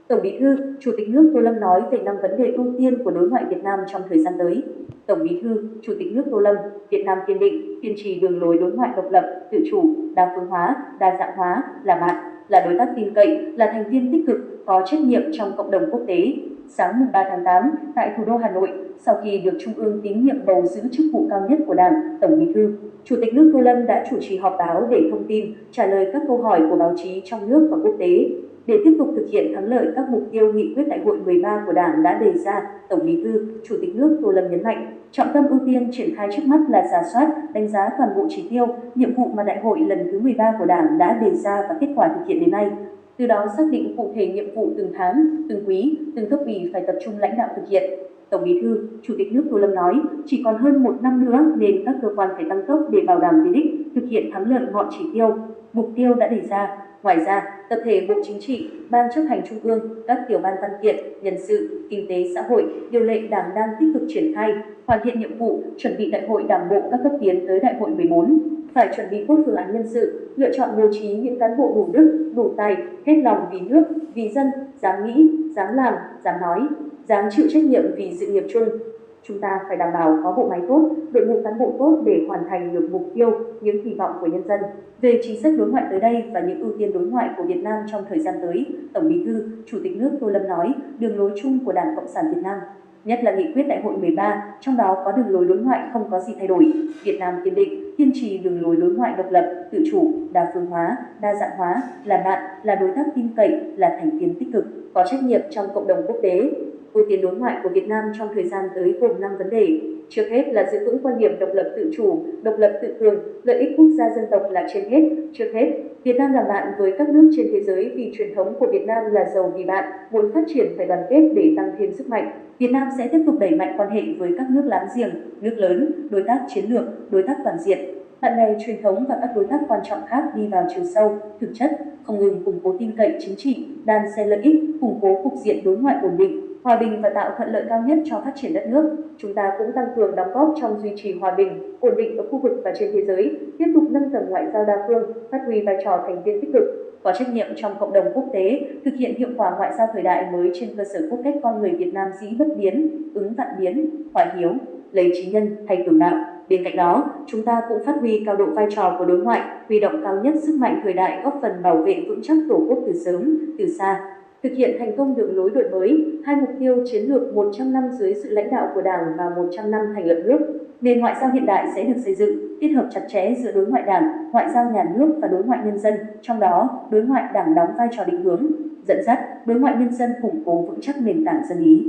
Tổng Bí thư, Chủ tịch nước Tô Lâm nói về 5 vấn đề ưu tiên của đối ngoại Việt Nam trong thời gian tới. Tổng Bí thư, Chủ tịch nước Tô Lâm, Việt Nam kiên định, kiên trì đường lối đối ngoại độc lập, tự chủ, đa phương hóa, đa dạng hóa, là bạn, là đối tác tin cậy, là thành viên tích cực, có trách nhiệm trong cộng đồng quốc tế. Sáng 3 tháng 8, tại thủ đô Hà Nội, sau khi được Trung ương tín nhiệm bầu giữ chức vụ cao nhất của Đảng, Tổng Bí thư, Chủ tịch nước Tô Lâm đã chủ trì họp báo để thông tin, trả lời các câu hỏi của báo chí trong nước và quốc tế. Để tiếp tục thực hiện thắng lợi các mục tiêu nghị quyết đại hội 13 của Đảng đã đề ra, Tổng Bí thư, Chủ tịch nước Tô Lâm nhấn mạnh, trọng tâm ưu tiên triển khai trước mắt là rà soát, đánh giá toàn bộ chỉ tiêu, nhiệm vụ mà đại hội lần thứ 13 của Đảng đã đề ra và kết quả thực hiện đến nay. Từ đó xác định cụ thể nhiệm vụ từng tháng, từng quý, từng cấp ủy phải tập trung lãnh đạo thực hiện. Tổng Bí thư, Chủ tịch nước Tô Lâm nói, chỉ còn hơn 1 năm nữa nên các cơ quan phải tăng tốc để bảo đảm về đích, thực hiện thắng lợi mọi chỉ tiêu, mục tiêu đã đề ra. Ngoài ra, tập thể Bộ Chính trị, Ban chấp hành Trung ương, các tiểu ban văn kiện, nhân sự, kinh tế xã hội, điều lệ Đảng đang tích cực triển khai, hoàn thiện nhiệm vụ, chuẩn bị đại hội Đảng bộ các cấp tiến tới đại hội 14. Phải chuẩn bị tốt phương án nhân sự, lựa chọn bố trí những cán bộ đủ đức, đủ tài, hết lòng vì nước, vì dân, dám nghĩ, dám làm, dám nói, dám chịu trách nhiệm vì sự nghiệp chung. Chúng ta phải đảm bảo có bộ máy tốt, đội ngũ cán bộ tốt để hoàn thành được mục tiêu, những kỳ vọng của nhân dân. Về chính sách đối ngoại tới đây và những ưu tiên đối ngoại của Việt Nam trong thời gian tới, Tổng Bí thư, Chủ tịch nước Tô Lâm nói, đường lối chung của Đảng Cộng sản Việt Nam, nhất là nghị quyết đại hội 13, trong đó có đường lối đối ngoại không có gì thay đổi. Việt Nam kiên định, kiên trì đường lối đối ngoại độc lập, tự chủ, đa phương hóa, đa dạng hóa, là bạn, là đối tác tin cậy, là thành viên tích cực, có trách nhiệm trong cộng đồng quốc tế. Ưu tiên đối ngoại của Việt Nam trong thời gian tới gồm 5 vấn đề. Trước hết là giữ vững quan điểm độc lập tự chủ, độc lập tự cường, lợi ích quốc gia dân tộc là trên hết. Trước hết, Việt Nam làm bạn với các nước trên thế giới vì truyền thống của Việt Nam là giàu vì bạn, muốn phát triển phải đoàn kết để tăng thêm sức mạnh. Việt Nam sẽ tiếp tục đẩy mạnh quan hệ với các nước láng giềng, nước lớn, đối tác chiến lược, đối tác toàn diện. Bạn bè truyền thống và các đối tác quan trọng khác đi vào chiều sâu, thực chất, không ngừng củng cố tin cậy chính trị, đan xen lợi ích, củng cố cục diện đối ngoại ổn định, hòa bình và tạo thuận lợi cao nhất cho phát triển đất nước. Chúng ta cũng tăng cường đóng góp trong duy trì hòa bình, ổn định ở khu vực và trên thế giới, tiếp tục nâng tầm ngoại giao đa phương, phát huy vai trò thành viên tích cực, có trách nhiệm trong cộng đồng quốc tế, thực hiện hiệu quả ngoại giao thời đại mới trên cơ sở cốt cách con người Việt Nam dĩ bất biến, ứng vạn biến, hoài hiếu, lấy trí nhân thay cường đạo. Bên cạnh đó, chúng ta cũng phát huy cao độ vai trò của đối ngoại, huy động cao nhất sức mạnh thời đại góp phần bảo vệ vững chắc Tổ quốc từ sớm, từ xa. Thực hiện thành công đường lối đổi mới, 2 mục tiêu chiến lược 100 năm dưới sự lãnh đạo của Đảng và 100 năm thành lập nước. Nền ngoại giao hiện đại sẽ được xây dựng, kết hợp chặt chẽ giữa đối ngoại Đảng, ngoại giao nhà nước và đối ngoại nhân dân, trong đó đối ngoại Đảng đóng vai trò định hướng, dẫn dắt, đối ngoại nhân dân củng cố vững chắc nền tảng dân ý.